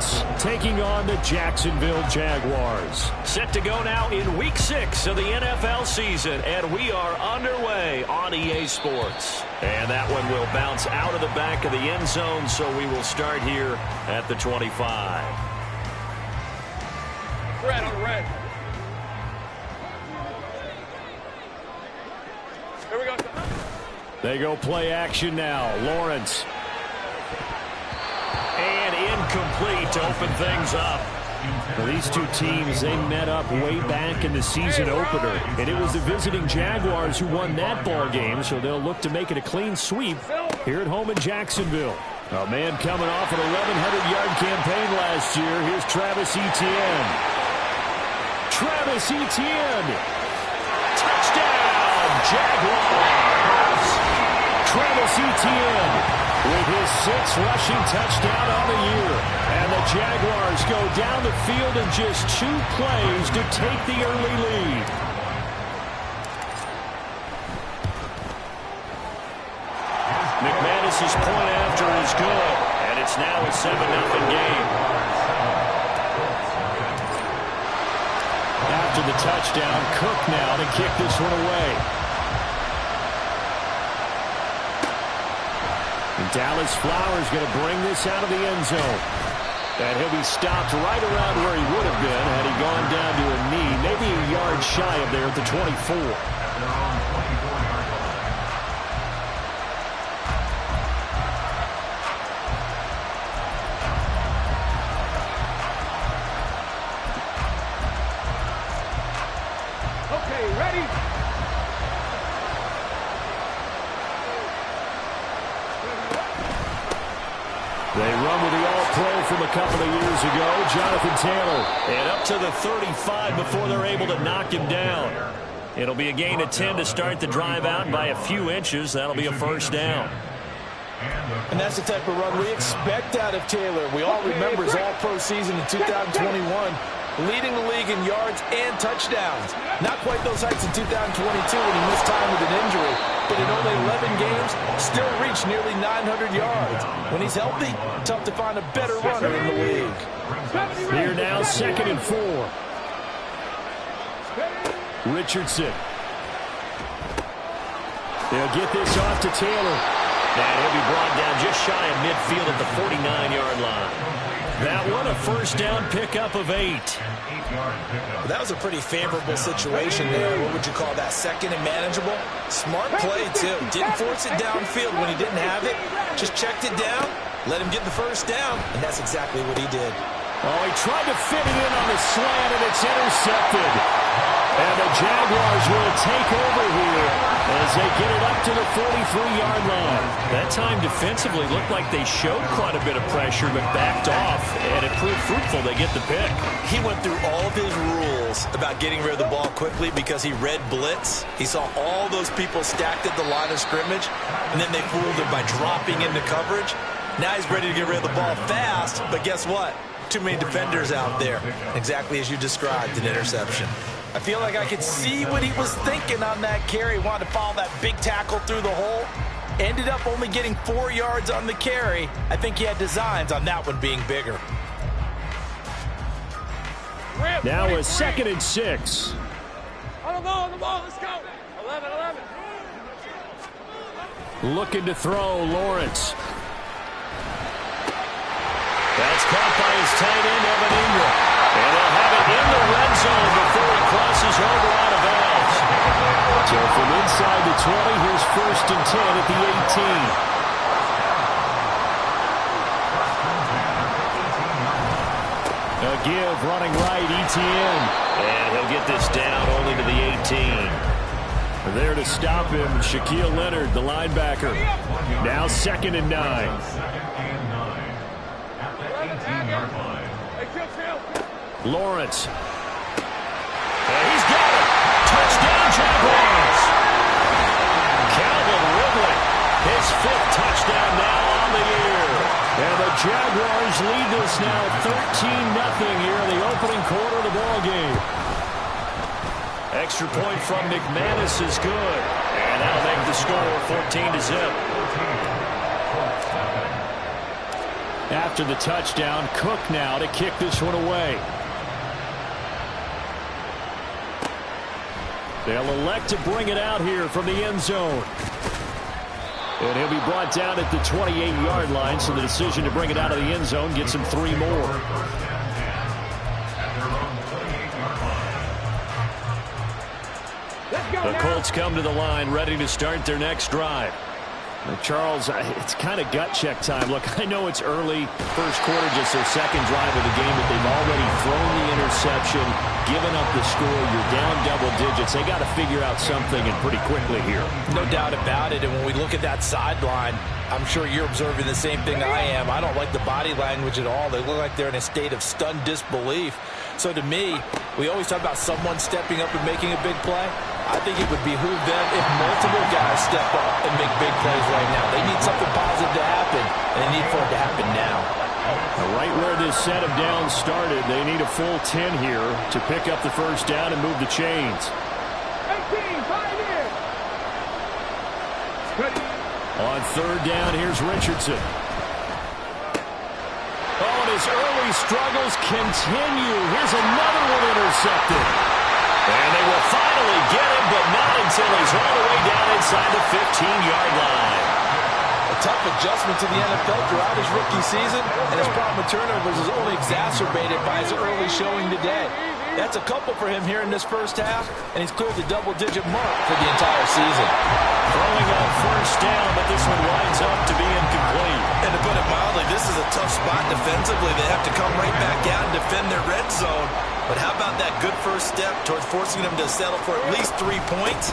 Colts taking on the Jacksonville Jaguars. Set to go now in Week 6 of the NFL season, and we are underway on EA Sports. And that one will bounce out of the back of the end zone, so we will start here at the 25. Red on red. Here we go. They go play action now. Lawrence. And incomplete to open things up. Well, these two teams, they met up way back in the season opener, and it was the visiting Jaguars who won that ball game, so they'll look to make it a clean sweep here at home in Jacksonville. A man coming off an 1,100-yard campaign last year. Here's Travis Etienne. Travis Etienne. Touchdown, Jaguars. Travis Etienne with his 6th rushing touchdown on the year. And the Jaguars go down the field in just 2 plays to take the early lead. McManus's point after is good, and it's now a 7-0 game. After the touchdown, Cook now to kick this one away. And Dallas Flowers going to bring this out of the end zone. And he'll be stopped right around where he would have been had he gone down to a knee, maybe a yard shy of there at the 24. They run with the all-pro from a couple of years ago, Jonathan Taylor. And up to the 35 before they're able to knock him down. It'll be a gain of 10 to start the drive out by a few inches. That'll be a first down. And that's the type of run we expect out of Taylor. We all remember his all-pro season in 2021. Leading the league in yards and touchdowns. Not quite those heights in 2022 when he missed time with an injury, but in only 11 games, still reached nearly 900 yards. When he's healthy, tough to find a better runner in the league. Here now, 2nd and 4. Richardson. They'll get this off to Taylor. And he'll be brought down just shy of midfield at the 49-yard line. That one a first down pickup of 8. That was a pretty favorable situation there. What would you call that? Second and manageable? Smart play, too. Didn't force it downfield when he didn't have it. Just checked it down, let him get the first down, and that's exactly what he did. Oh, he tried to fit it in on the slant, and it's intercepted. And the Jaguars will take over here as they get it up to the 43-yard line. That time defensively looked like they showed quite a bit of pressure but backed off, and it proved fruitful. They get the pick. He went through all of his rules about getting rid of the ball quickly because he read blitz. He saw all those people stacked at the line of scrimmage, and then they fooled him by dropping into coverage. Now he's ready to get rid of the ball fast, but guess what? Too many defenders out there. Exactly as you described, an interception. I feel like I could see what he was thinking on that carry. Wanted to follow that big tackle through the hole. Ended up only getting 4 yards on the carry. I think he had designs on that one being bigger. Now a 2nd and 6. On the ball, let's go. 11. Looking to throw, Lawrence. That's caught by his tight end, Evan Ingram. And they'll have it in the red zone before he crosses over out of bounds. So from inside the 20, here's 1st and 10 at the 18. A give running right, Etienne. And he'll get this down only to the 18. There to stop him, Shaquille Leonard, the linebacker. Now 2nd and 9. Lawrence. And he's got it. Touchdown, Jaguars. Calvin Ridley, his 5th touchdown now on the year. And the Jaguars lead this now 13-0 here in the opening quarter of the ball game. Extra point from McManus is good. And that'll make the score 14-0. After the touchdown, Cook now to kick this one away. They'll elect to bring it out here from the end zone. And he'll be brought down at the 28-yard line, so the decision to bring it out of the end zone gets him 3 more. The Colts come to the line, ready to start their next drive. Charles, it's kind of gut check time. Look, I know it's early, first quarter, just their second drive of the game, but they've already thrown the interception, given up the score. You're down double digits. They got to figure out something, and pretty quickly here. No doubt about it. And when we look at that sideline, I'm sure you're observing the same thing I am. I don't like the body language at all. They look like they're in a state of stunned disbelief. So to me, we always talk about someone stepping up and making a big play. I think it would behoove them if multiple guys step up and make big plays right now. They need something positive to happen, and they need for it to happen now. Right where this set of downs started, they need a full 10 here to pick up the first down and move the chains. 18, 5 in. On third down, here's Richardson. Oh, and his early struggles continue. Here's another one intercepted. And they will finally get him, but not until he's all the way down inside the 15-yard line. A tough adjustment to the NFL throughout his rookie season, and his problem with turnovers is only exacerbated by his early showing today. That's a couple for him here in this first half, and he's cleared the double-digit mark for the entire season. Throwing on first down, but this one winds up to be incomplete. And to put it mildly, this is a tough spot defensively. They have to come right back out and defend their red zone. But how about that good first step towards forcing them to settle for at least 3 points?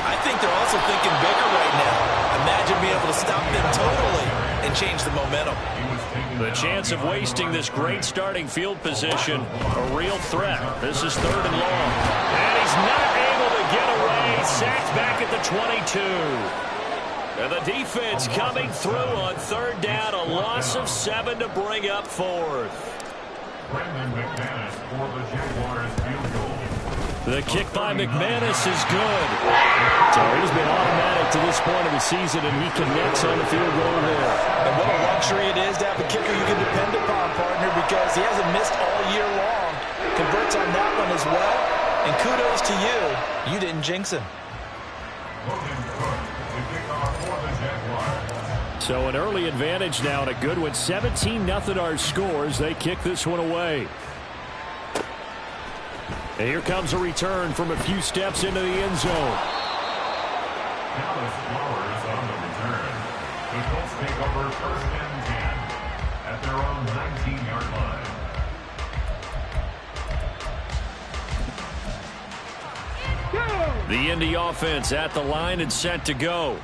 I think they're also thinking bigger right now. Imagine being able to stop them totally and change the momentum. The chance of wasting this great starting field position, a real threat. This is third and long. And he's not able to get away. Sacked back at the 22. And the defense coming through on third down. A loss of 7 to bring up fourth. The kick by McManus is good. So he's been automatic to this point of the season, and he connects on the field goal there. And what a luxury it is to have a kicker you can depend upon, partner, because he hasn't missed all year long. Converts on that one as well. And kudos to you. You didn't jinx him. So an early advantage now and a good one. 17-0 our scores. They kick this one away. And here comes a return from a few steps into the end zone. On the return. The Colts take over first and 10 at their own 19-yard line. The Indy offense at the line and set to go.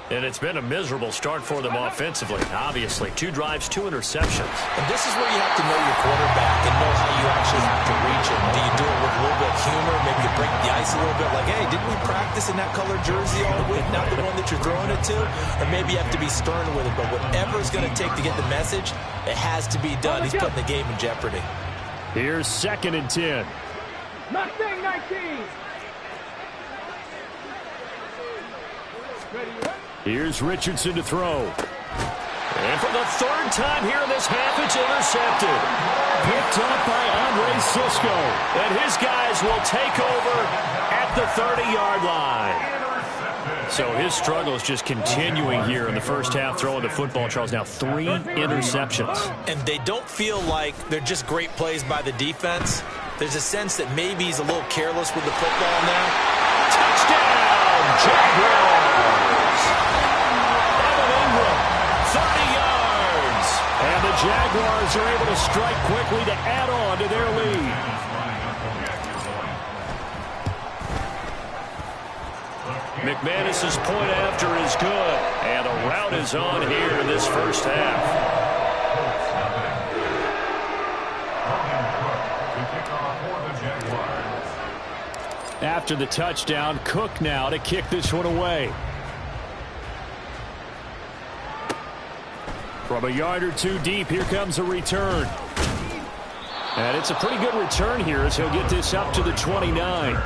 And it's been a miserable start for them offensively. Obviously, 2 drives, 2 interceptions. And this is where you have to know your quarterback and know how you actually have to reach him. Do you do it with a little bit of humor? Maybe you break the ice a little bit like, hey, didn't we practice in that colored jersey all week? Not the one that you're throwing it to? Or maybe you have to be stern with it. But whatever it's going to take to get the message, it has to be done. He's putting the game in jeopardy. Here's second and 10. Mustang 19. Here's Richardson to throw. And for the third time here in this half, it's intercepted. Picked up by Andre Sisco. And his guys will take over at the 30-yard line. So his struggle is just continuing here in the first half, throwing the football, Charles. Now 3 interceptions. And they don't feel like they're just great plays by the defense. There's a sense that maybe he's a little careless with the football now. Touchdown, Jaguars! 30 yards. And the Jaguars are able to strike quickly to add on to their lead. McManus's point after is good. And a rout is on here in this first half. After the touchdown, Cook now to kick this one away. From a yard or 2 deep, here comes a return. And it's a pretty good return here as he'll get this up to the 29. The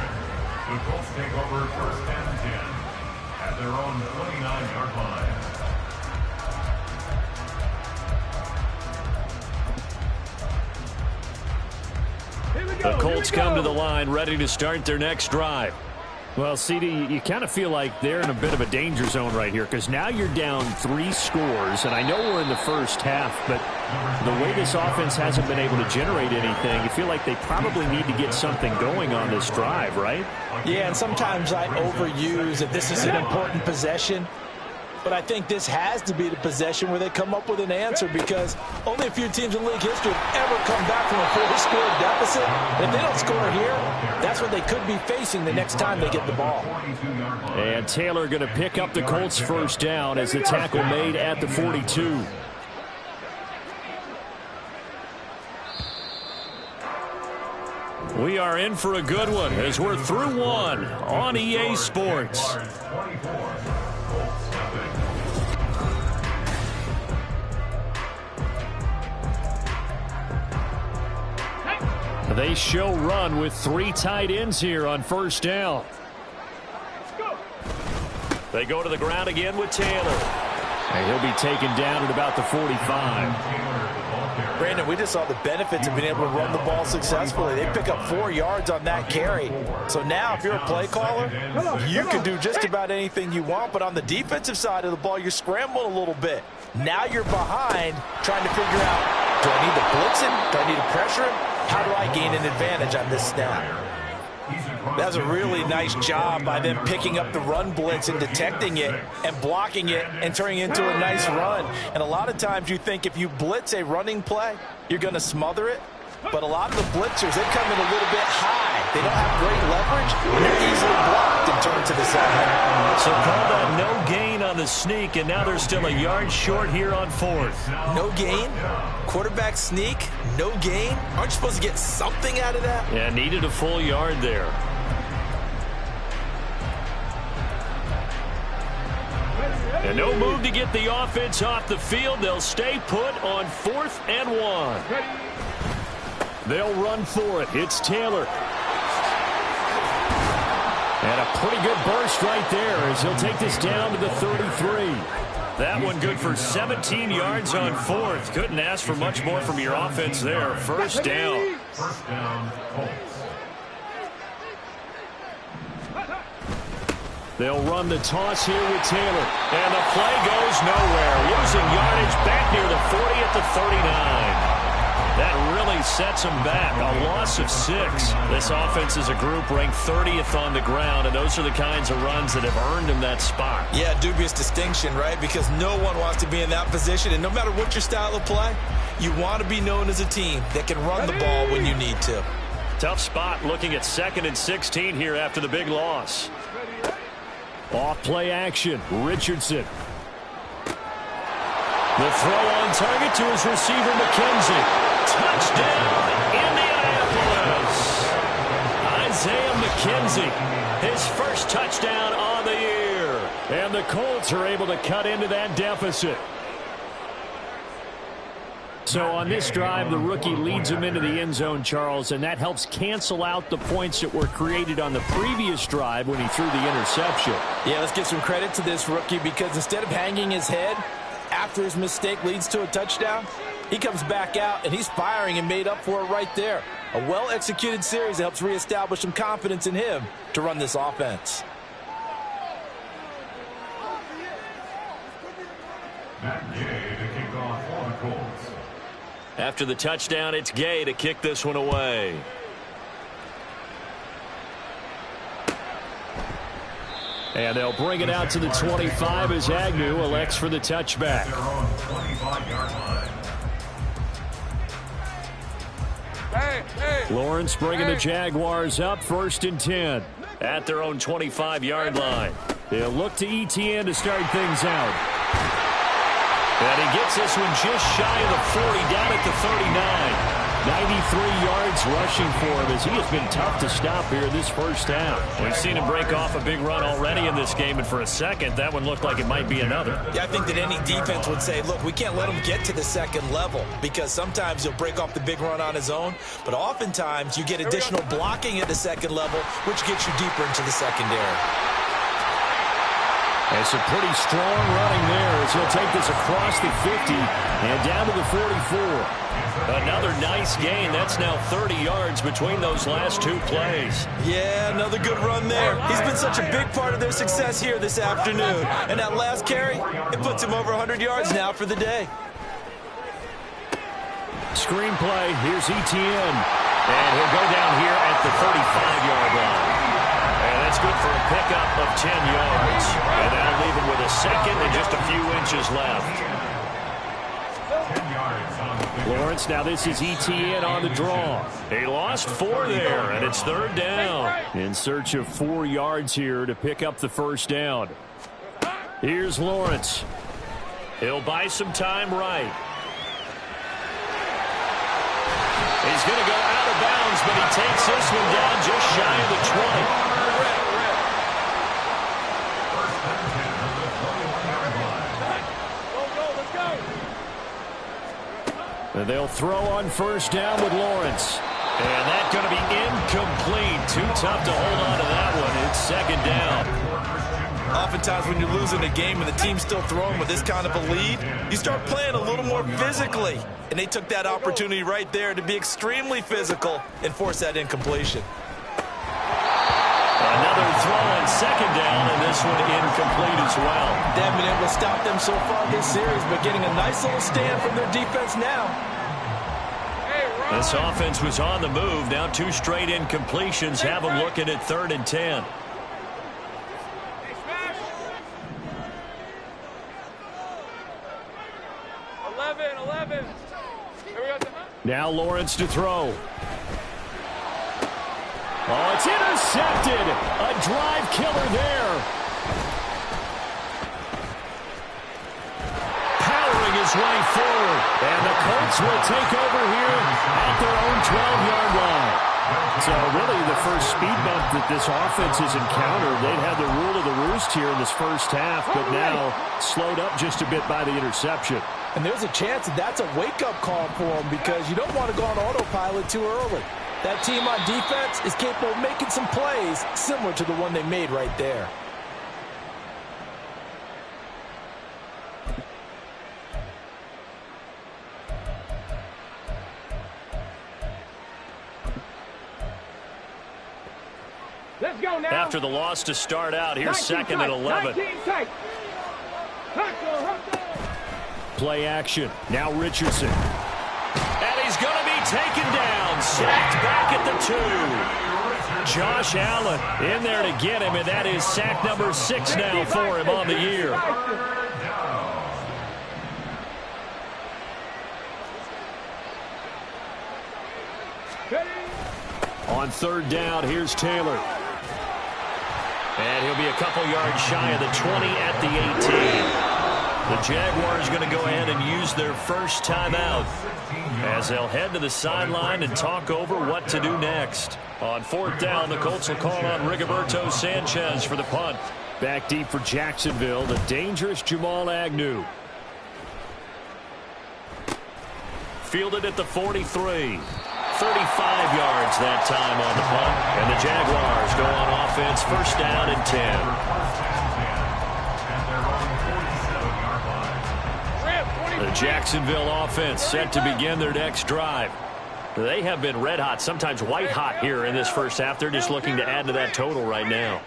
Colts take over first and 10 at their own 29-yard line. The Colts come to the line ready to start their next drive. Well, CD, you kind of feel like they're in a bit of a danger zone right here because now you're down 3 scores, and I know we're in the first half, but the way this offense hasn't been able to generate anything, you feel like they probably need to get something going on this drive, right? Yeah, and sometimes I overuse that this is an important possession. But I think this has to be the possession where they come up with an answer because only a few teams in league history have ever come back from a 4-score deficit. And if they don't score here, that's what they could be facing the next time they get the ball. And Taylor going to pick up the Colts first down as the tackle made at the 42. We are in for a good one as we're through one on EA Sports. They show run with 3 tight ends here on first down. They go to the ground again with Taylor. And he'll be taken down at about the 45. Brandon, we just saw the benefits of being able to run the ball successfully. They pick up 4 yards on that carry. So now if you're a play caller, you can do just about anything you want. But on the defensive side of the ball, you're scrambling a little bit. Now you're behind trying to figure out, do I need to blitz him? Do I need to pressure him? How do I gain an advantage on this snap? That's a really nice job by them picking up the run blitz and detecting it and blocking it and turning it into a nice run. And a lot of times you think if you blitz a running play, you're going to smother it. But a lot of the blitzers, they come in a little bit high. They don't have great leverage, and they're easily blocked and turned to the side. So call that no gain on the sneak, and now they're still a yard short here on 4th. No gain? Quarterback sneak? No gain? Aren't you supposed to get something out of that? Yeah, needed a full yard there. And no move to get the offense off the field. They'll stay put on 4th and 1. They'll run for it. It's Taylor. And a pretty good burst right there as he'll take this down to the 33. That one good for 17 yards on 4th. Couldn't ask for much more from your offense there. First down. First down, Colts. They'll run the toss here with Taylor. And the play goes nowhere. Losing yardage back near the 40 at the 39. That really sets them back. A loss of 6. This offense as a group ranked 30th on the ground, and those are the kinds of runs that have earned them that spot. Yeah, dubious distinction, right? Because no one wants to be in that position, and no matter what your style of play, you want to be known as a team that can run the ball when you need to. Tough spot looking at 2nd and 16 here after the big loss. Off play action, Richardson. The throw on target to his receiver, McKenzie. Touchdown, Indianapolis. Isaiah McKenzie, his first touchdown on the year. And the Colts are able to cut into that deficit. So on this drive, the rookie leads him into the end zone, Charles, and that helps cancel out the points that were created on the previous drive when he threw the interception. Yeah, let's give some credit to this rookie because instead of hanging his head after his mistake leads to a touchdown, he comes back out and he's firing and made up for it right there. A well-executed series that helps reestablish some confidence in him to run this offense. Matt Gay to kick off for the Colts. After the touchdown, it's Gay to kick this one away. And they'll bring it out to the 25 as Agnew elects for the touchback. Their own 25-yard line. Lawrence bringing the Jaguars up 1st and 10 at their own 25-yard line. They'll look to ETN to start things out. And he gets this one just shy of the 40 down at the 39. 93 yards rushing for him as he has been tough to stop here this first half. We've seen him break off a big run already in this game, and for a second, that one looked like it might be another. Yeah, I think that any defense would say, look, we can't let him get to the second level because sometimes he'll break off the big run on his own, but oftentimes you get additional blocking at the second level, which gets you deeper into the secondary. And some pretty strong running there as he'll take this across the 50 and down to the 44. Another nice gain. That's now 30 yards between those last two plays. Yeah, another good run there. He's been such a big part of their success here this afternoon. And that last carry, it puts him over 100 yards now for the day. Screen play. Here's Etienne. And he'll go down here at the 35-yard line. And that's good for a pickup of 10 yards. And that'll leave him with a second and just a few inches left. 10 yards on the big Lawrence, now this is Etienne on the draw. He lost 4 there, and it's third down. In search of 4 yards here to pick up the first down. Here's Lawrence. He'll buy some time right. He's going to go out of bounds, but he takes this one down just shy of the 20. And they'll throw on first down with Lawrence. And that's going to be incomplete. Too tough to hold on to that one. It's second down. Oftentimes when you're losing a game and the team's still throwing with this kind of a lead, you start playing a little more physically. And they took that opportunity right there to be extremely physical and force that incompletion. Another throw on second down, and this one incomplete as well. They haven't been able to stop them so far this series, but getting a nice little stand from their defense now. This offense was on the move. Now 2 straight incompletions have them looking at 3rd and 10. Now Lawrence to throw. Oh, it's intercepted. A drive killer there. Powering his way forward. And the Colts will take over here at their own 12-yard line. So really the first speed bump that this offense has encountered. They'd had the rule of the roost here in this first half, but now slowed up just a bit by the interception. And there's a chance that that's a wake-up call for them because you don't want to go on autopilot too early. That team on defense is capable of making some plays similar to the one they made right there. Let's go now. After the loss to start out, here's second and 11. Play action. Now Richardson. And he's going to be taken down. Sacked back at the 2. Josh Allen in there to get him, and that is sack number 6 now for him on the year. On third down, here's Taylor. And he'll be a couple yards shy of the 20 at the 18. The Jaguars are going to go ahead and use their first timeout as they'll head to the sideline and talk over what to do next. On fourth down, the Colts will call on Rigoberto Sanchez for the punt. Back deep for Jacksonville, the dangerous Jamal Agnew. Fielded at the 43. 35 yards that time on the punt. And the Jaguars go on offense, first down and 10. The Jacksonville offense set to begin their next drive. They have been red hot, sometimes white hot here in this first half. They're just looking to add to that total right now.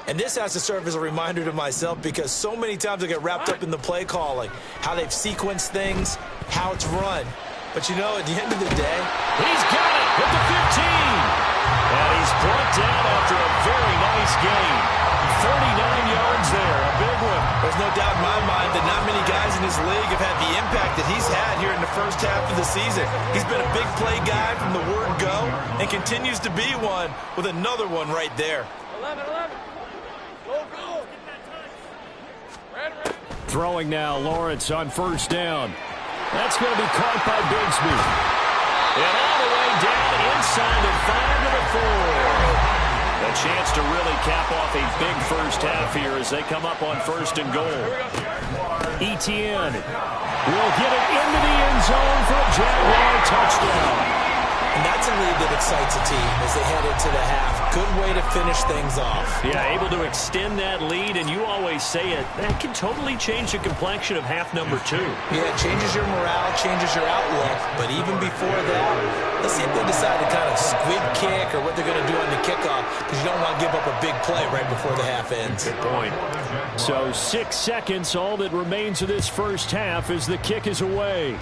And this has to serve as a reminder to myself because so many times I get wrapped up in the play calling, how they've sequenced things, how it's run. But, you know, at the end of the day, he's got it at the 15. And he's brought down after a very nice game. 39 yards there, a big one. There's no doubt in my mind that not many guys in this league have had the impact that he's had here in the first half of the season. He's been a big play guy from the word go and continues to be one with another one right there. 11. Go. Throwing now, Lawrence on first down. That's going to be caught by Bigsby. And all the way down inside the 5 to the 4. A chance to really cap off a big first half here as they come up on first and goal. Etienne will get it into the end zone for a Jaguar touchdown. And that's a lead that if excites a team as they head into the half. Good way to finish things off. Yeah, able to extend that lead, and you always say it, that can totally change the complexion of half number 2. Yeah, it changes your morale, changes your outlook, but even before that, let's see if they decide to kind of squib kick or what they're going to do on the kickoff, because you don't want to give up a big play right before the half ends. Good point. So 6 seconds, all that remains of this first half as the kick is away.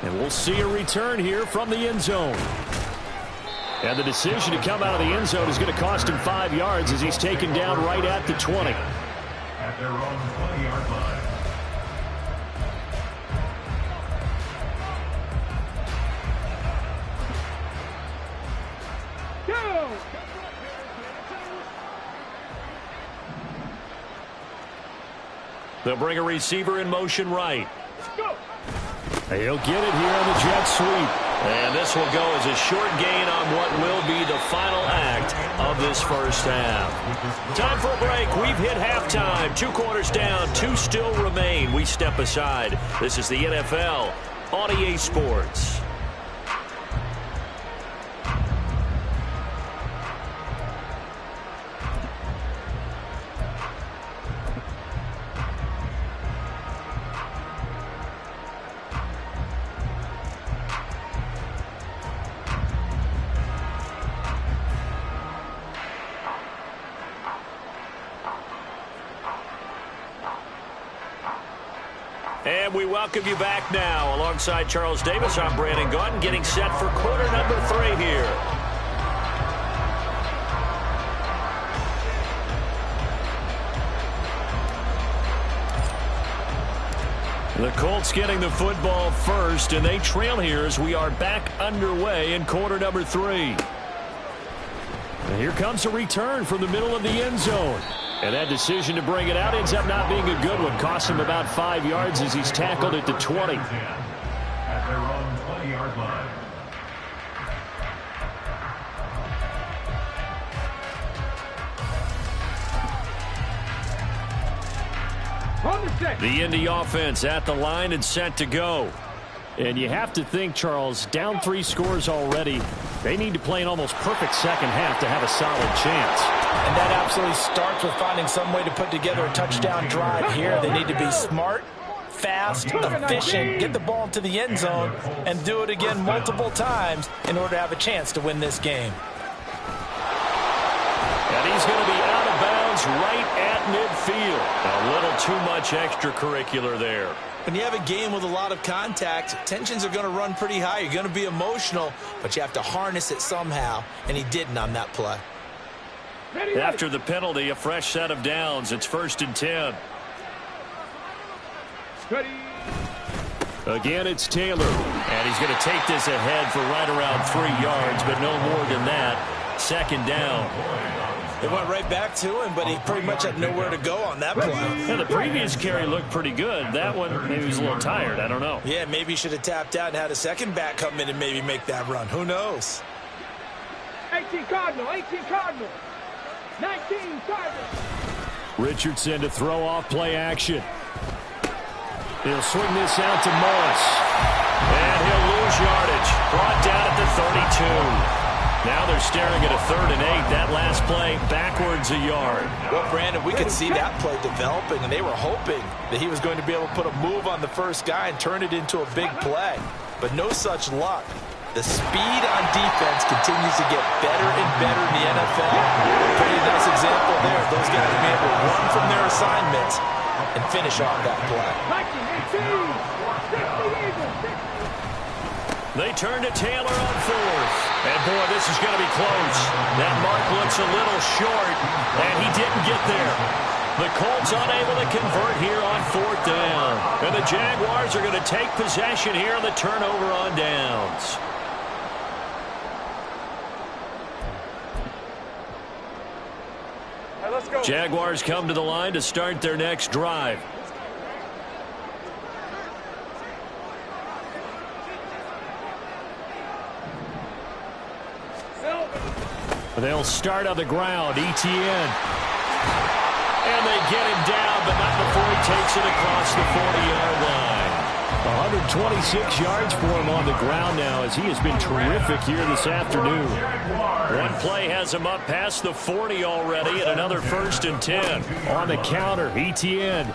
And we'll see a return here from the end zone. And the decision to come out of the end zone is going to cost him 5 yards as he's taken down right at the 20. At their own 20-yard line. They'll bring a receiver in motion right. He'll get it here on the jet sweep. And this will go as a short gain on what will be the final act of this first half. Time for a break. We've hit halftime. 2 quarters down, 2 still remain. We step aside. This is the NFL on EA Sports. And we welcome you back now. Alongside Charles Davis, I'm Brandon Gaudin, getting set for quarter number 3 here. The Colts getting the football first, and they trail here as we are back underway in quarter number 3. And here comes a return from the middle of the end zone. And that decision to bring it out ends up not being a good one. Cost him about 5 yards as he's tackled at the 20. At their own 20-yard line. The Indy offense at the line and set to go. And you have to think, Charles, down 3 scores already. They need to play an almost perfect second half to have a solid chance. And that absolutely starts with finding some way to put together a touchdown drive here. They need to be smart, fast, efficient, get the ball into the end zone, and do it again multiple times in order to have a chance to win this game. And he's going to be out of bounds right at midfield. A little too much extracurricular there. When you have a game with a lot of contact, tensions are going to run pretty high. You're going to be emotional, but you have to harness it somehow, and he didn't on that play. After the penalty, a fresh set of downs. It's 1st and 10. Again, it's Taylor. And he's going to take this ahead for right around 3 yards, but no more than that. 2nd down. They went right back to him, but he pretty much had nowhere to go on that play. Yeah, the previous carry looked pretty good. That one, maybe he was a little tired. I don't know. Yeah, maybe he should have tapped out and had a second back come in and maybe make that run. Who knows? 18 Cardinal, 18 Cardinal, 19 Cardinal. Richardson to throw off play action. He'll swing this out to Morris. And he'll lose yardage. Brought down at the 32. Now they're staring at a 3rd and 8. That last play backwards a yard. Well, Brandon, we could see that play developing, and they were hoping that he was going to be able to put a move on the first guy and turn it into a big play. But no such luck. The speed on defense continues to get better and better in the NFL. Pretty nice example there. Those guys will be able to run from their assignments and finish off that play. 19, 18, 60, They turn to Taylor on 4th. And, boy, this is going to be close. That mark looks a little short, and he didn't get there. The Colts unable to convert here on 4th down. And the Jaguars are going to take possession here on the turnover on downs. Right, let's go. Jaguars come to the line to start their next drive. They'll start on the ground. Etienne. And they get him down, but not before he takes it across the 40-yard line. 126 yards for him on the ground now as he has been terrific here this afternoon. One play has him up past the 40 already, and another 1st and 10. On the counter, ETN.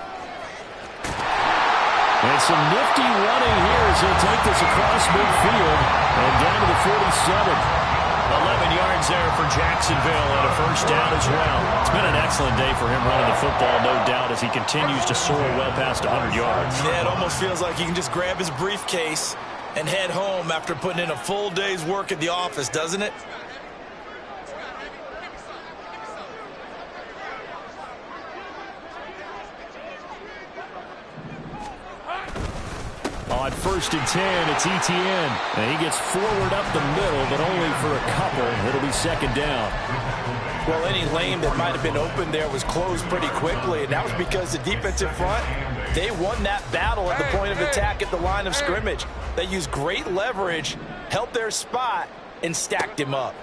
And some nifty running here as he'll take this across midfield and down to the 47. 11 yards there for Jacksonville and a 1st down as well. It's been an excellent day for him running the football, no doubt, as he continues to soar well past 100 yards. Yeah, it almost feels like he can just grab his briefcase and head home after putting in a full day's work at the office, doesn't it? On 1st and 10, it's ETN. And he gets forward up the middle, but only for a couple. It'll be 2nd down. Well, any lane that might have been open there was closed pretty quickly, and that was because the defensive front, they won that battle at the point of attack at the line of scrimmage. They used great leverage, held their spot, and stacked him up.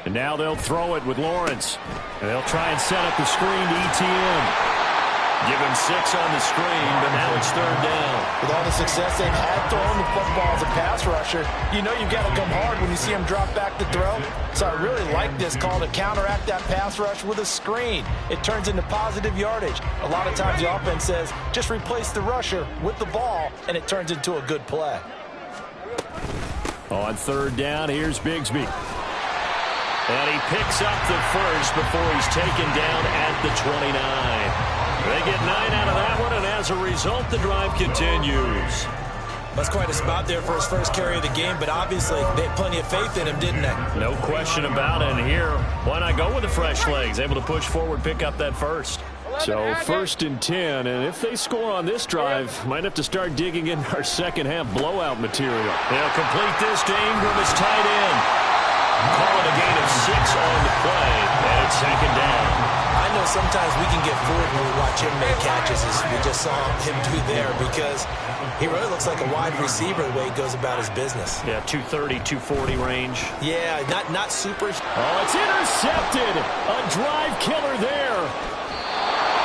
And now they'll throw it with Lawrence. And they'll try and set up the screen to ETN. Give him 6 on the screen, but now it's 3rd down. With all the success they've had throwing the football as a pass rusher, you know you've got to come hard when you see him drop back to throw. So I really like this call to counteract that pass rush with a screen. It turns into positive yardage. A lot of times the offense says, just replace the rusher with the ball, and it turns into a good play. On 3rd down, here's Bigsby. And he picks up the 1st before he's taken down at the 29. They get 9 out of that one, and as a result, the drive continues. That's quite a spot there for his 1st carry of the game, but obviously they had plenty of faith in him, didn't they? No question about it. And here, why not go with the fresh legs? Able to push forward, pick up that 1st. So 1st and 10, and if they score on this drive, might have to start digging in our 2nd half blowout material. They'll complete this to Ingram as tight end. Call it a gain of 6 on the play, and it's 2nd down. I know sometimes we can get fooled when we watch him make catches, as we just saw him do there, because he really looks like a wide receiver the way he goes about his business. Yeah, 230, 240 range. Yeah, not super. Oh, it's intercepted. A drive killer there.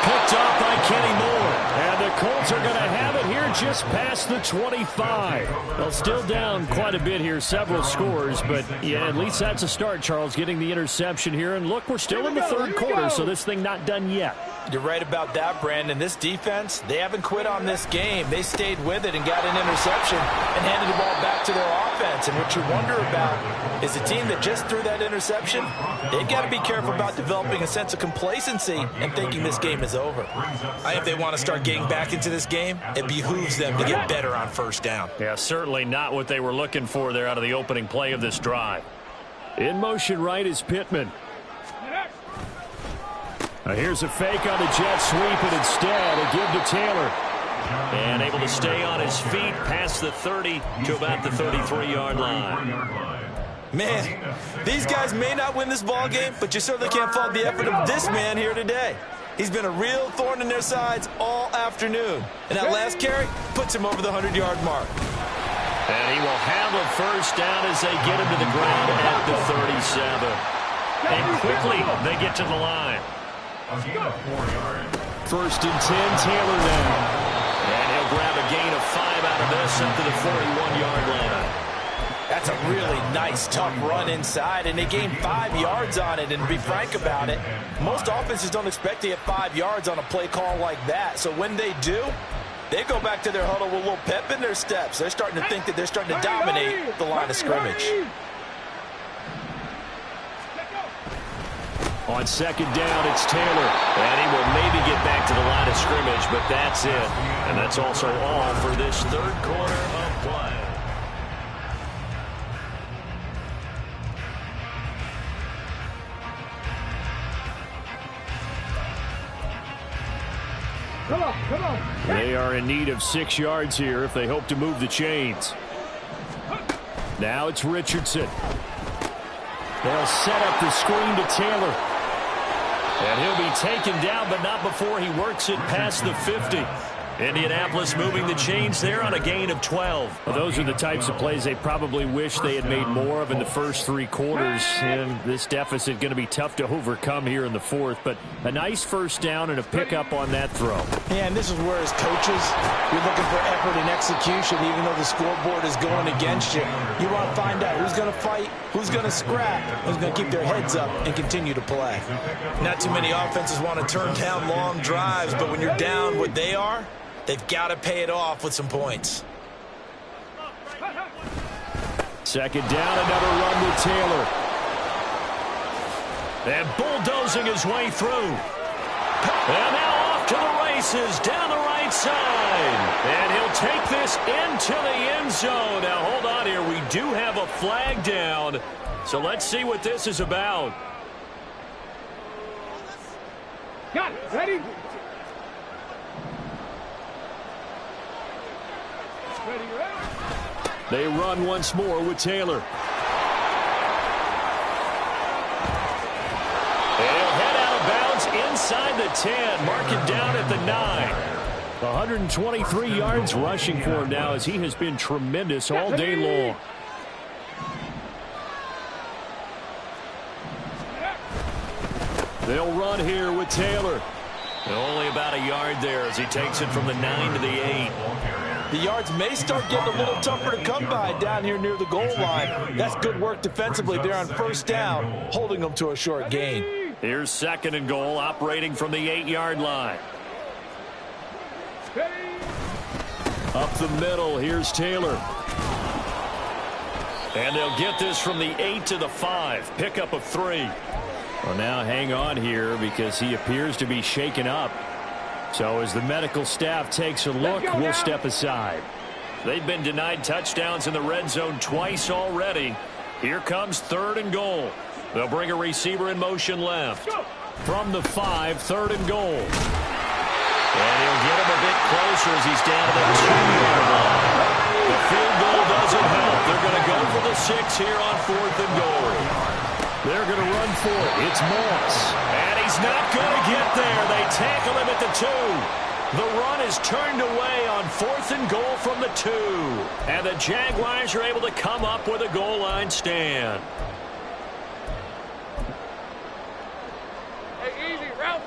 Picked off by Kenny Moore. And the Colts are going to have it here just past the 25. Well, still down quite a bit here, several scores. But, yeah, at least that's a start, Charles, getting the interception here. And, look, we're still in the 3rd quarter, so this thing not done yet. You're right about that, Brandon. This defense, they haven't quit on this game. They stayed with it and got an interception and handed the ball back to their offense. And what you wonder about is a team that just threw that interception, they've got to be careful about developing a sense of complacency and thinking this game is over. If they want to start getting back into this game, it behooves them to get better on 1st down. Yeah, certainly not what they were looking for there out of the opening play of this drive. In motion right is Pittman. Here's a fake on the jet sweep, and instead a give to Taylor. And able to stay on his feet past the 30 to about the 33-yard line. Man, these guys may not win this ball game, but you certainly can't fault the effort of this man here today. He's been a real thorn in their sides all afternoon. And that last carry puts him over the 100-yard mark. And he will have a 1st down as they get him to the ground at the 37. And quickly they get to the line. 1st and 10, Taylor now. And he'll grab a gain of 5 out of this up to the 41-yard line. That's a really nice, tough run inside, and they gained 5 yards on it. And to be frank about it, most offenses don't expect to get 5 yards on a play call like that. So when they do, they go back to their huddle with a little pep in their steps. They're starting to think that they're starting to dominate the line of scrimmage. On 2nd down, it's Taylor. And he will maybe get back to the line of scrimmage, but that's it. And that's also all for this 3rd quarter of play. Come on. They are in need of 6 yards here if they hope to move the chains. Now it's Richardson. They'll set up the screen to Taylor. And he'll be taken down, but not before he works it past the 50. Indianapolis moving the chains there on a gain of 12. Well, those are the types of plays they probably wish they had made more of in the first 3 quarters. And this deficit going to be tough to overcome here in the 4th. But a nice first down and a pickup on that throw. Yeah, and this is where, as coaches, you're looking for effort and execution, even though the scoreboard is going against you. You want to find out who's going to fight, who's going to scrap, who's going to keep their heads up and continue to play. Not too many offenses want to turn down long drives, but when you're down what they are, they've got to pay it off with some points. Second down, another run with Taylor. And bulldozing his way through. And now off to the races down the right side. And he'll take this into the end zone. Now hold on here. We do have a flag down. So let's see what this is about. Got it. Ready? They run once more with Taylor. He'll head out of bounds inside the 10. Mark it down at the 9. 123 yards rushing for him now, as he has been tremendous all day long. They'll run here with Taylor. Only about a yard there as he takes it from the 9 to the 8. The yards may start getting a little tougher to come by down here near the goal line. That's good work defensively there on first down, holding them to a short gain. Here's 2nd and goal, operating from the 8-yard line. Up the middle, here's Taylor. And they'll get this from the 8 to the 5. Pickup of 3. Well, now hang on here because he appears to be shaken up. So as the medical staff takes a look, we'll step aside. They've been denied touchdowns in the red zone twice already. Here comes 3rd and goal. They'll bring a receiver in motion left. From the 5, 3rd and goal. And he'll get him a bit closer as he's down to the 2-yard line. The field goal doesn't help. They're going to go for the 6 here on 4th and goal. They're going to run for it. It's Moss. And he's not going to get there. They tackle him at the 2. The run is turned away on 4th and goal from the 2. And the Jaguars are able to come up with a goal line stand.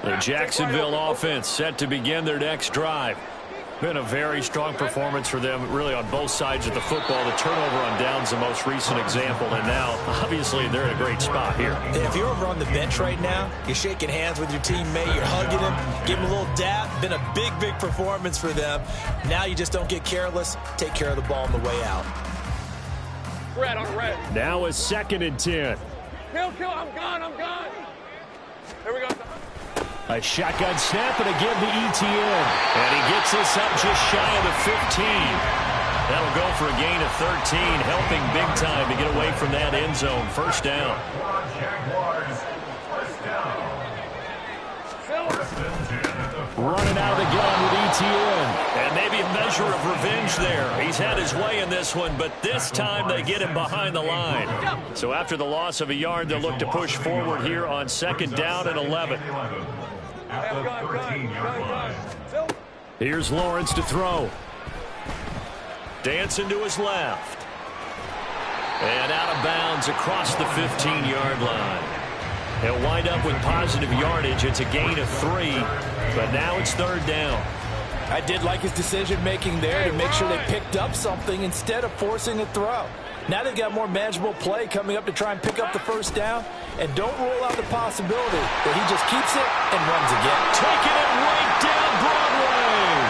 The Jacksonville offense set to begin their next drive. Been a very strong performance for them, really, on both sides of the football. The turnover on downs, the most recent example, and now, obviously, they're in a great spot here. If you're over on the bench right now, you're shaking hands with your teammate, you're hugging him, give him a little dap. Been a big, big performance for them. Now you just don't get careless. Take care of the ball on the way out. Red on red. Now a 2nd and 10. Kill, I'm gone. Here we go. A shotgun snap, and again to ETN. And he gets this up just shy of the 15. That'll go for a gain of 13, helping big time to get away from that end zone. First down. Running out of the gun with ETN. And maybe a measure of revenge there. He's had his way in this one, but this time they get him behind the line. So after the loss of a yard, they'll look to push forward here on 2nd down and 11. Here's Lawrence to throw. Dancing to his left. And out of bounds across the 15-yard line. He'll wind up with positive yardage. It's a gain of 3, but now it's 3rd down. I did like his decision-making there to make sure they picked up something instead of forcing a throw. Now they've got more manageable play coming up to try and pick up the first down. And don't rule out the possibility that he just keeps it and runs again. Taking it right down Broadway.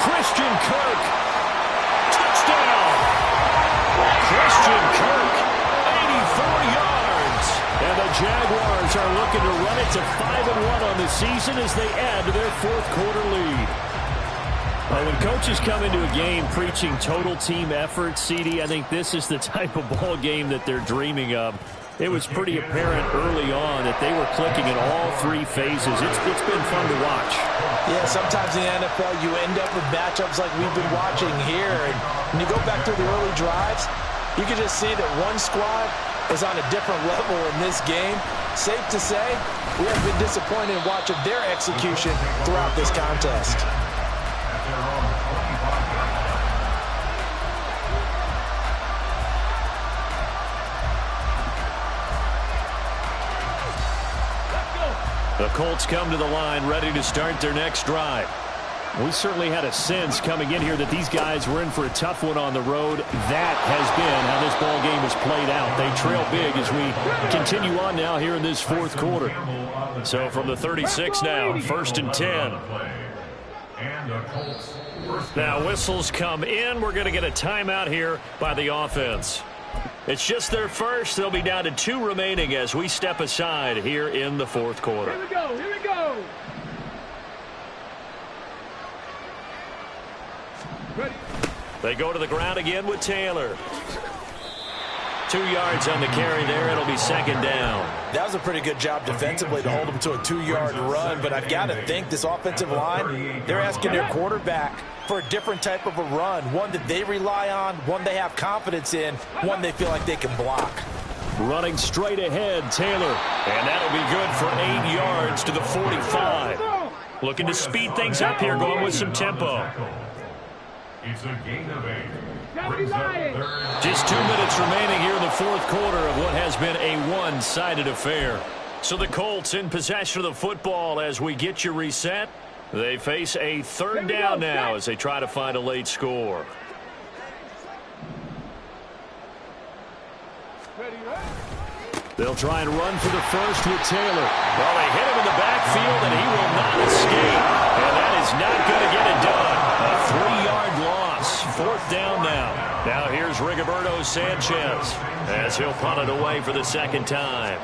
Christian Kirk. Touchdown. Christian Kirk, 84 yards. And the Jaguars are looking to run it to 5-1 on the season as they add to their 4th quarter lead. Well, when coaches come into a game preaching total team effort, CD, I think this is the type of ball game that they're dreaming of. It was pretty apparent early on that they were clicking in all 3 phases. It's been fun to watch. Yeah, sometimes in the NFL you end up with matchups like we've been watching here. And when you go back to the early drives, you can just see that one squad is on a different level in this game. Safe to say, we have been disappointed in watching their execution throughout this contest. The Colts come to the line ready to start their next drive. We certainly had a sense coming in here that these guys were in for a tough one on the road. That has been how this ball game has played out. They trail big as we continue on now here in this fourth quarter. So from the 36 now, 1st and 10. Now whistles come in. We're going to get a timeout here by the offense. It's just their first. They'll be down to 2 remaining as we step aside here in the fourth quarter. Here we go. Here we go. Ready. They go to the ground again with Taylor. 2 yards on the carry there. It'll be 2nd down. That was a pretty good job defensively to hold them to a 2-yard run, but I've got to think this offensive line, they're asking their quarterback for a different type of a run, one that they rely on, one they have confidence in, one they feel like they can block. Running straight ahead, Taylor. And that'll be good for 8 yards to the 45. Looking to speed things up here, going with some tempo. It's a gain of 8. Just 2 minutes remaining here in the fourth quarter of what has been a one-sided affair. So the Colts in possession of the football as we get you reset. They face a 3rd down now as they try to find a late score. They'll try and run for the first with Taylor. Well, they hit him in the backfield, and he will not escape. And that is not going to get it done. A 3-yard loss. 4th down now. Now here's Rigoberto Sanchez as he'll punt it away for the 2nd time.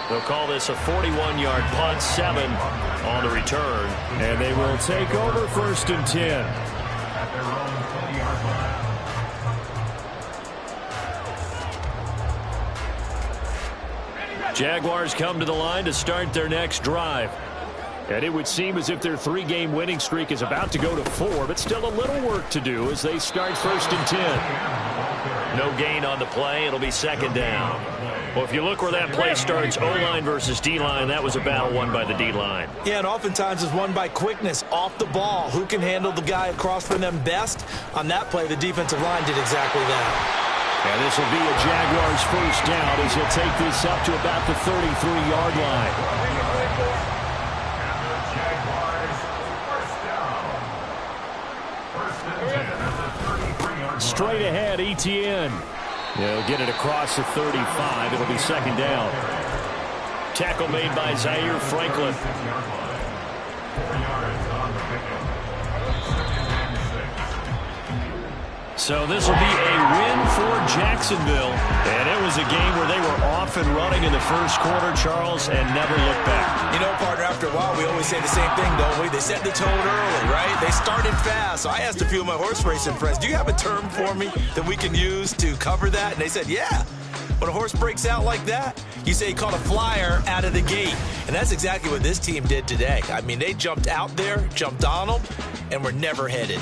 They'll call this a 41-yard punt, 7 on the return. And they will take over 1st and 10. At their own 20-yard line. Jaguars come to the line to start their next drive. And it would seem as if their 3-game winning streak is about to go to 4, but still a little work to do as they start 1st and 10. No gain on the play. It'll be 2nd down. Well, if you look where that play starts, O-line versus D-line, that was a battle won by the D-line. Yeah, and oftentimes it's won by quickness off the ball. Who can handle the guy across from them best? On that play, the defensive line did exactly that. And this will be a Jaguars 1st down as he'll take this up to about the 33-yard line. Straight ahead, Etienne. They'll get it across the 35. It'll be 2nd down. Tackle made by Zaire Franklin. So this will be a win for Jacksonville. And it was a game where they were off and running in the first quarter, Charles, and never looked back. You know, partner, after a while, we always say the same thing, don't we? They set the tone early, right? They started fast. So I asked a few of my horse racing friends, do you have a term for me that we can use to cover that? And they said, yeah. When a horse breaks out like that, you say he caught a flyer out of the gate. And that's exactly what this team did today. I mean, they jumped out there, jumped on them, and were never headed.